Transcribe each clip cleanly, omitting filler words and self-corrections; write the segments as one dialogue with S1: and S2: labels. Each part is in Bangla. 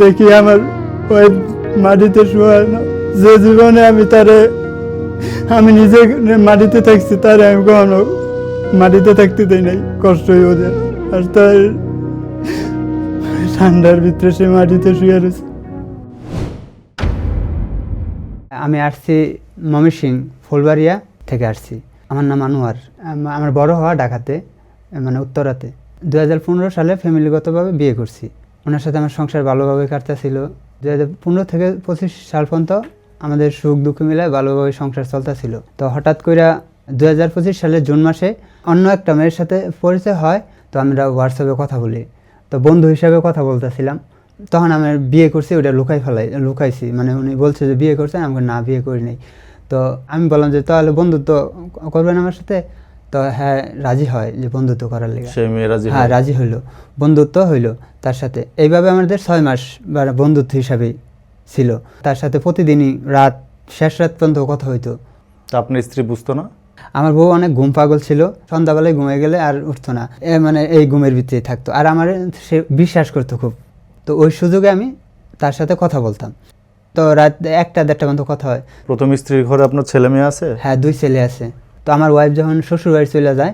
S1: দেখি আমার ওই মাটিতে শোয়ানো। যে জীবনে আমি নিজে মাটিতে থাকছি, তার আমি কখনো মাটিতে থাকতে দেই নাই, কষ্টই ওদের। আর তার ঠান্ডার ভিতরে সে মাটিতে শুয়ে রয়েছে।
S2: আমি আসছি ময়মনসিংহ ফুলবাড়িয়া থেকে আসছি। আমার নাম আনোয়ার। আমার বড় হওয়া ঢাকাতে, মানে উত্তরাতে। 2015 সালে ফ্যামিলিগতভাবে বিয়ে করছি। ওনার সাথে আমার সংসার ভালোভাবে কাটতেছিল। 2015 থেকে 25 সাল পর্যন্ত আমাদের সুখ দুঃখ মিলে ভালোভাবে সংসার চলতেছিল। তো হঠাৎ করে 2025 সালের জুন মাসে অন্য একটা মেয়ের সাথে পরিচয় হয়। তো আমরা হোয়াটসঅ্যাপে কথা বলি, তো বন্ধু হিসাবে কথা বলতেছিলাম। তখন আমি বিয়ে করছি, ওটা লুকাইছি। মানে উনি বলছে যে বিয়ে করছেন, আমি না বিয়ে করি নাই। তো আমি বললাম যে তাহলে বন্ধুত্ব করবেন আমার সাথে? তো হ্যাঁ, রাজি হয় যে বন্ধুত্ব করার লেগে। হ্যাঁ, রাজি হইলো, বন্ধুত্ব হইলো তার সাথে। এইভাবে আমাদের 6 মাস বন্ধুত্ব হিসাবেই ছিল। তার সাথে প্রতিদিনই শেষ রাত পর্যন্ত কথা হইতো।
S3: তা আপনার স্ত্রী বুঝতো না?
S2: আমার বউ অনেক ঘুম পাগল ছিল, সন্ধ্যাবেলায় ঘুমিয়ে গেলে আর উঠতো না, মানে এই ঘুমের ভিতরেই থাকতো। আর আমার সে বিশ্বাস করতো খুব। তো ওই সুযোগে আমি তার সাথে কথা বলতাম। তো রাত 1-1:30 পর্যন্ত কথা হয়।
S3: প্রথম স্ত্রীর ঘরে আপনার ছেলে মেয়ে আছে?
S2: হ্যাঁ, 2 ছেলে আছে। তো আমার ওয়াইফ যখন শ্বশুর বাড়ি চলে যায়,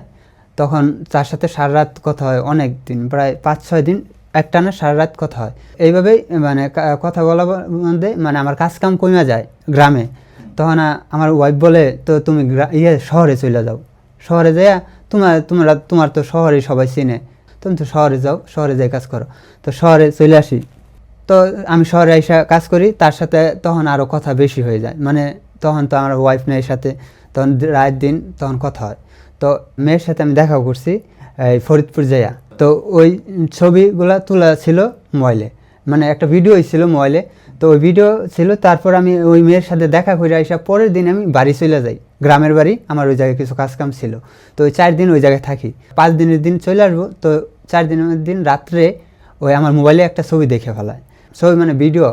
S2: তখন তার সাথে সারা রাত কথা হয়, অনেক দিন, প্রায় 5-6 দিন একটানা সারা রাত কথা হয়। এইভাবেই মানে কথা বলার মধ্যে মানে আমার কাজ কাম কমে যায় গ্রামে। তখন আমার ওয়াইফ বলে, তো তুমি শহরে চলে যাও, শহরে যাইয়া তোমার তো শহরে সবাই চিনে, তুমি তো শহরে যাও, শহরে যাই কাজ করো। তো শহরে চলে আসি। তো আমি শহরে এসে কাজ করি, তার সাথে তখন আরও কথা বেশি হয়ে যায়। মানে তখন তো আমার ওয়াইফ মেয়ের সাথে তখন রাত দিন তখন কথা হয়। তো মেয়ের সাথে আমি দেখাও করছি এই ফরিদপুর যাইয়া। তো ওই ছবিগুলা তোলা ছিল মোবাইলে, মানে একটা ভিডিও ছিল মোবাইলে। তো ওই ভিডিও ছিল। তারপর আমি ওই মেয়ের সাথে দেখা করে আসা পরের দিন আমি বাড়ি চলে যাই, গ্রামের বাড়ি। আমার ওই জায়গায় কিছু কাজকাম ছিল। তো ওই 4 দিন ওই জায়গায় থাকি। 5 দিনের দিন চলে আসবো। তো 4 দিনের দিন রাত্রে ওই আমার মোবাইলে একটা ছবি দেখে ফেলায়। ছবি মানে ভিডিও,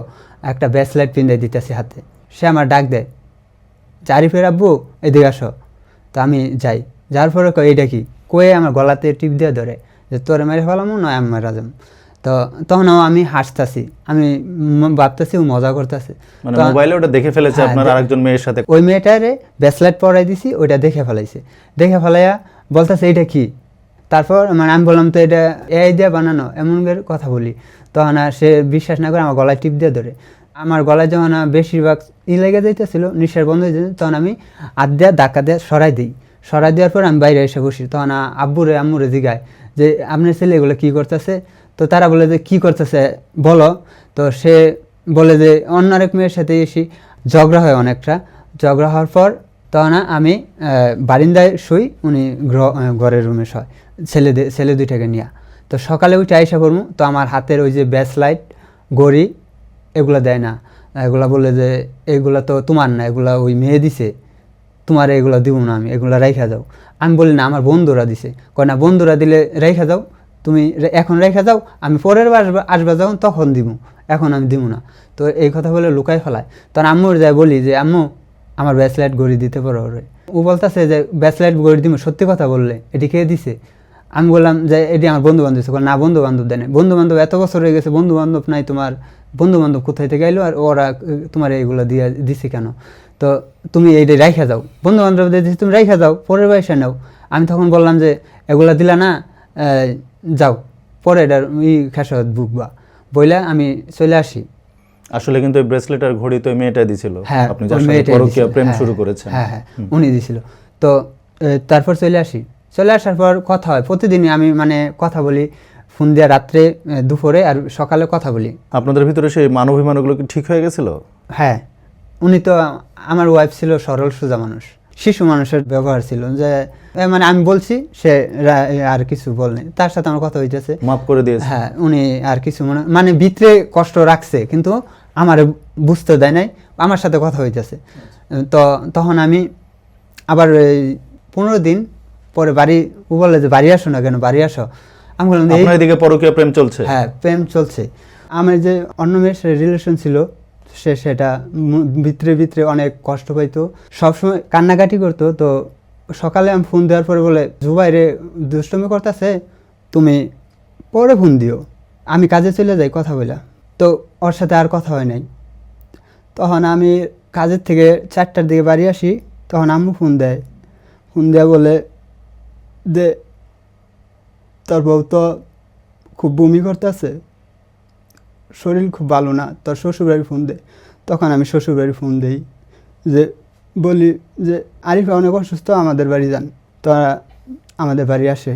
S2: একটা ব্যাসলাইট পিন্ডে দিতেছি হাতে। সে আমার ডাক দেয়, আরিফের আব্বু এদিকে আসো। তো আমি যাই, যার পরে এইটা কি কয়ে আমার গলাতে টিপ দিয়ে ধরে যে তোরে মেরে ফেলামো নয় আমি মারা যাম। তো তখন আমি হাসতেছি, আমি ভাবতেছি ও মজা করতেছে।
S3: মানে মোবাইলে ওটা দেখে ফেলেছে আপনার আরেকজন মেয়ের সাথে?
S2: ওই মেয়েটারে ব্যাসলাইট পরাই দিছি, ওইটা দেখে ফেলাইছে। দেখে ফেলাইয়া বলতেছে এইটা কি। তারপর মানে আমি বললাম তো এটা এআই দিয়ে বানানো, এমন কথা বলি। তখন সে বিশ্বাস না করে আমার গলায় টিপ দিয়ে ধরে। আমার গলায় যখন বেশিরভাগ লেগে যাইতেছিল, নিঃশ্বাস বন্ধ হয়ে যেত, তখন আমি আধা ধাক্কা দিয়ে সরাই দিই। সরাই দেওয়ার পর আমি বাইরে এসে বসি। তখন আম্মুরে জিগায় যে আপনার ছেলে এগুলো কী করতেছে? তো তারা বলে যে কী করতেছে বলো। তো সে বলে যে অন্য আরেক মেয়ের সাথে এসে ঝগড়া হয় অনেকটা। ঝগড়া হওয়ার পর তখন আমি বারিন্দায় শুই, উনি ঘরের রুমে শয়, ছেলে দুইটাকে নিয়ে। তো সকালে উঠে আইসা করবো, তো আমার হাতের ওই যে ব্যাসলাইট ঘড়ি এগুলো দেয় না। এগুলা বলে যে এগুলা তো তোমার না, এগুলা ওই মেয়ে দিছে, তোমার এগুলো দিব না, আমি এগুলো রেখা যাও। আমি বলি না, আমার বন্ধুরা দিছে। কয় না, বন্ধুরা দিলে রেখা যাও, তুমি এখন রেখা যাও, আমি পরের বার আসবা যখন তখন দিব, এখন আমি দিব না। তো এই কথা বলে লুকাই ফেলায়। তখন আম্মুর যাই বলি যে আম্মু আমার ব্যাসলাইট ঘড়ি দিতে পারো ওরে। ও বলতেছে যে ব্যাসলাইট ঘড়ি দিব, সত্যি কথা বললে এটি কে দিছে? আমি বললাম যে এটি আমার বন্ধু বান্ধব দিচ্ছে। না, বন্ধু বান্ধব দেয় না। বন্ধু বান্ধব এত বছর হয়ে গেছে, বন্ধু বান্ধব নাই তোমার, বন্ধু বান্ধব কোথায় থেকে এলো আর ওরা তোমার এইগুলো দিয়ে দিছে কেন? তো তুমি এইটা রাইখা যাও, বন্ধু বান্ধব দিয়ে দিচ্ছি, তুমি রাইখা যাও, পরের বয়সে নাও। আমি তখন বললাম যে এগুলা দিলা না, যাও পরে এটার খেসারত বুকবা বইলা আমি চলে আসি।
S3: আসলে কিন্তু ওই ব্রেসলেট আর ঘড়ি তো মেয়েটাই দিছিল।
S2: হ্যাঁ,
S3: আপনি যার সাথে পরকীয়া প্রেম শুরু করেছেন।
S2: হ্যাঁ হ্যাঁ, উনি দিছিল। তো তারপর চলে আসি। চলে আসার পর কথা হয় প্রতিদিনই। আমি মানে কথা বলি ফোন দিয়ে, রাত্রে, দুপুরে আর সকালে কথা বলি।
S3: আপনাদের ভিতরে সেই মানবিমানগুলো কি ঠিক হয়ে গেছিল?
S2: হ্যাঁ, উনি তো, আমার ওয়াইফ ছিল সরল সোজা মানুষ, শিশু মানুষের ব্যবহার ছিল যে মানে আমি বলছি সে আর কিছু বলেনি, তার সাথে আমার কথা হইতেছে,
S3: মাফ করে দিয়েছে।
S2: হ্যাঁ, উনি আর কিছু মানে ভিতরে কষ্ট রাখছে, কিন্তু আমার বুঝতে দেয় নাই, আমার সাথে কথা হইতেছে। তো তখন আমি আবার 15 দিন পরে বাড়ি, ও বলে যে বাড়ি আসো না কেন, বাড়ি আসো। আমি বললাম
S3: আপনার এদিকে পরকীয়া প্রেম চলছে?
S2: হ্যাঁ, প্রেম চলছে। আমার যে অন্য মেয়ের রিলেশন ছিল, সেটা ভিতরে ভিতরে অনেক কষ্ট পাইতো, সবসময় কান্নাকাটি করতো। তো সকালে আমি ফোন দেওয়ার পরে বলে জুবাইরে দুষ্টমি করতেছে, তুমি পরে ফোন দিও, আমি কাজে চলে যাই কথা বলা। তো ওর সাথে আর কথা হয় নাই। তখন আমি কাজের থেকে 4টার দিকে বাড়ি আসি, তখন আম্মু ফোন দেয়, ফোন দেওয়া বলে যে তোর বউ তো খুব বমি করতেছে, শরীর খুব ভালো না, তোর শ্বশুরবাড়ি ফোন দে। তখন আমি শ্বশুরবাড়ি ফোন দিই, যে বলি যে আরিফা অনেক অসুস্থ, আমাদের বাড়ি যান। তোরা আমাদের বাড়ি আসে।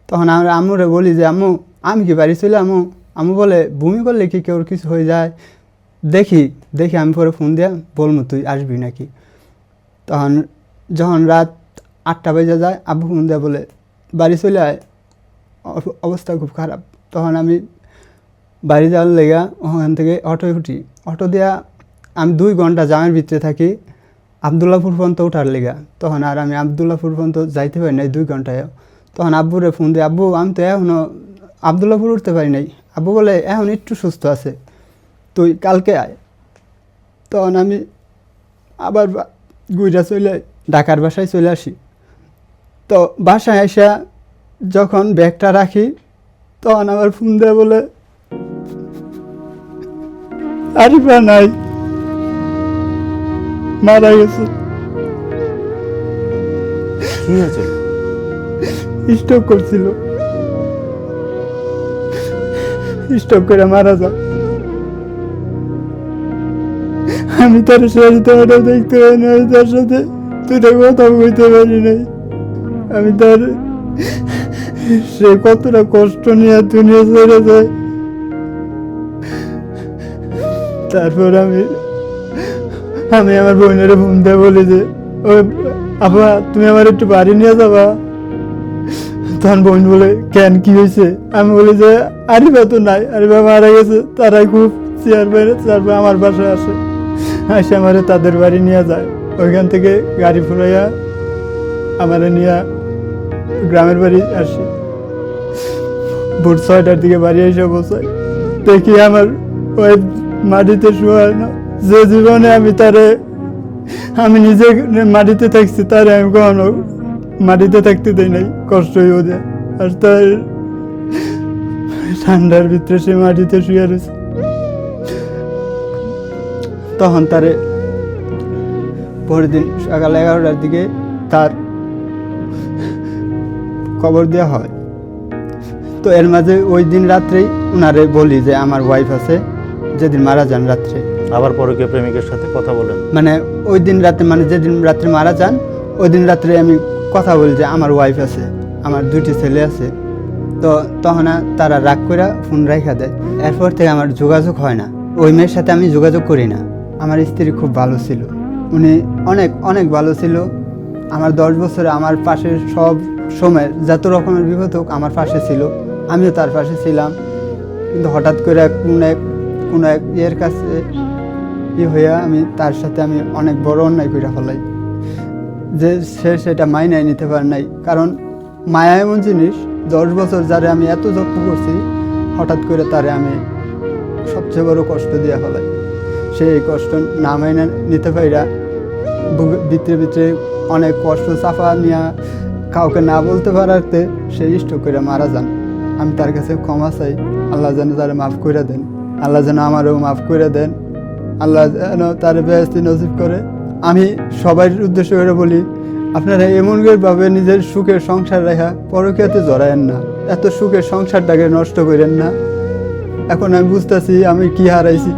S2: তখন আমরা আম্মুরে বলি যে আম্মু আমি কি বাড়ি চলে আম্মু? আম্মু বলে বমি করলে কি কেউ কিছু হয়ে যায়, দেখি আমি পরে ফোন দিয়া বলবো তুই আসবি নাকি। তখন যখন রাত 8টা বেজে যায়, আব্বু ফোন দেয়া বলে বাড়ি চলে আয়, অবস্থা খুব খারাপ। তখন আমি বাড়ি যাওয়ার লেগা ওখান থেকে অটোয় উঠি। অটো দেওয়া আমি 2 ঘন্টা জামের ভিতরে থাকি আবদুল্লাপুর পর্যন্ত ওঠার লেগা। তখন আর আমি আবদুল্লাপুর পর্যন্ত যাইতে পারি নাই 2 ঘন্টায়। তখন আব্বুরে ফোন দিয়ে আব্বু আমি তো এখনও আবদুল্লাপুর উঠতে পারি নাই। আব্বু বলে এখন একটু সুস্থ আছে, তুই কালকে আয়। তখন আমি আবার গুইরা চলে ঢাকার বাসায় চলে আসি। তো বাসায় এসে যখন ব্যাগটা রাখি, তখন আবার ফোন দেয় বলে আরিফা নাই, মারা গেছে।
S3: কি হয়েছিল?
S1: স্ট্রোক করছিল, স্ট্রোক করে মারা যায়। আমি তার সাথে দেখতে পাই না, তার সাথে দুটা কথা বলতে পারি নাই। আমি তার সে কতটা কষ্ট নিয়ে দুনিয়া ছেড়ে যায়। তারপর আমি আমার বোনের ফোন দিয়ে বলি যে ও আপা তুমি আমার একটু বাড়ি নিয়ে যাবা। তখন বোন বলে কেন কি হয়েছে? আমি বলি যে আরিফা তো নাই, আরিফা মারা গেছে। তারা খুব চেয়ার বাইরে তারপর আমার বাসায় আসে, আসে আমার তাদের বাড়ি নিয়ে যায়। ওইখান থেকে গাড়ি ফুরাইয়া আমার নিয়ে গ্রামের বাড়ি আসি। ভোর 6টার দিকে বাড়ি এসে বসাই, দেখি আমার ওয়াইফ মাটিতে শোয়া না। যে জীবনে আমি নিজে মাটিতে থাকছি, তারে আমি কখনো মাটিতে থাকতে দেই নাই, কষ্ট হয়ে যায়। আর তার ঠান্ডার ভিতরে সে মাটিতে শুয়ে রয়েছে। তখন তারে পরের দিন সকাল 11টার দিকে তার কবর দেওয়া হয়। তো এর মাঝে ওই দিন রাত্রেই ওনারে বলি যে আমার ওয়াইফ আছে, যেদিন মারা যান রাত্রে।
S3: আবার পরকীয়া প্রেমিকের সাথে কথা বলেন?
S2: মানে ওই দিন রাতে, মানে যেদিন রাত্রে মারা যান ওই দিন রাত্রে আমি কথা বলি যে আমার ওয়াইফ আছে, আমার 2টি ছেলে আছে। তো তখন তারা রাগ করে ফোন রাখা দেয়। এরপর থেকে আমার যোগাযোগ হয় না, ওই মেয়ের সাথে আমি যোগাযোগ করি না। আমার স্ত্রী খুব ভালো ছিল, উনি অনেক অনেক ভালো ছিল। আমার 10 বছরে আমার পাশে সব সময় যত রকমের বিপদ হোক আমার পাশে ছিল, আমিও তার পাশে ছিলাম। কিন্তু হঠাৎ করে কোনো এক ইয়ের কাছে হইয়া তার সাথে আমি অনেক বড় অন্যায় করে ফেলাই, যে সে সেটা মাইনায় নিতে পারে নাই। কারণ মায়া এমন জিনিস, 10 বছর যারে আমি এত যত্ন করছি, হঠাৎ করে তারে আমি সবচেয়ে বড় কষ্ট দিয়ে ফেলাই। সে এই কষ্ট না মাইনা নিতে পাইরা ভিতরে ভিতরে অনেক কষ্ট চাপা নিয়ে কাউকে না বলতে পারাতে সে স্ট্রোক করে মারা যান। আমি তার কাছে ক্ষমা চাই, আল্লাহ যেন তারে মাফ করে দেন, আল্লাহ যেন আমারও মাফ করে দেন, আল্লাহ যেন তার বেহেশতি নসিব করে। আমি সবার উদ্দেশ্য করে বলি, আপনারা এমনভাবে নিজের সুখের সংসার রেখা পরকীয়াতে জড়ায়েন না, এত সুখের সংসারটাকে নষ্ট করেন না। এখন আমি বুঝতেছি আমি কি হারাইছি।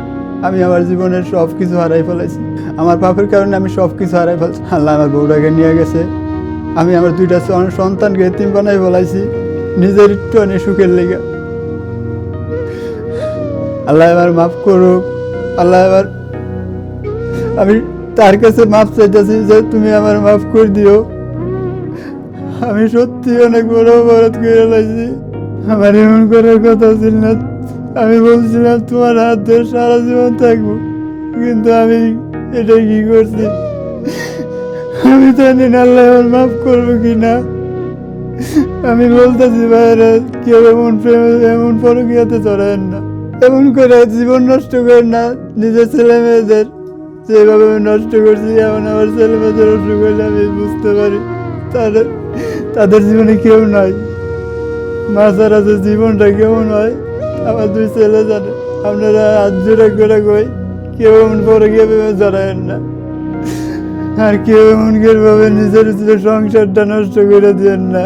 S2: আমি আমার জীবনের সব কিছু হারাই ফেলাইছি, আমার পাপের কারণে আমি সব কিছু হারাই ফেলছি। আল্লাহ আমার বউটাকে নিয়ে গেছে, আমি আমার 2টা সন্তানকে এতিম বানাই ফেলাইছি নিজের একটু সুখের লেগে। আল্লাহ আমার মাফ করুক। আল্লাহ আমার, আমি তার কাছে মাফ চাইতেছি যে তুমি আমার মাফ করে দিও। আমি সত্যি অনেক বড় অপরাধ করে লাইছি, আমার এমন করার কথা ছিল না। আমি বলছিলাম তোমার হাত ধরে সারা জীবন থাকবো, কিন্তু আমি এটা কি করছি আমি জানি না আল্লাহ আমার মাফ করবো কিনা। আমি বলতেছি ভাইরা, কেউ এমন পরকীয়াতে চড়ায়েন না, এমন করে জীবন নষ্ট করেন না নিজের ছেলে মেয়েদের। যেভাবে আমি নষ্ট করছি, এমন আমার ছেলে মেয়েদের নষ্ট করলে আমি বুঝতে পারি তাদের জীবনে কেউ নাই। মা ছাড়া যে জীবনটা কেমন হয় আমার 2 ছেলে জানে।
S1: আপনারা হাত জোড়া করে কই কেউ এমন পরে গিয়ে জড়ায়েন না, আর কেউ এমন ভাবে নিজের সংসারটা নষ্ট করে দিয়েন না।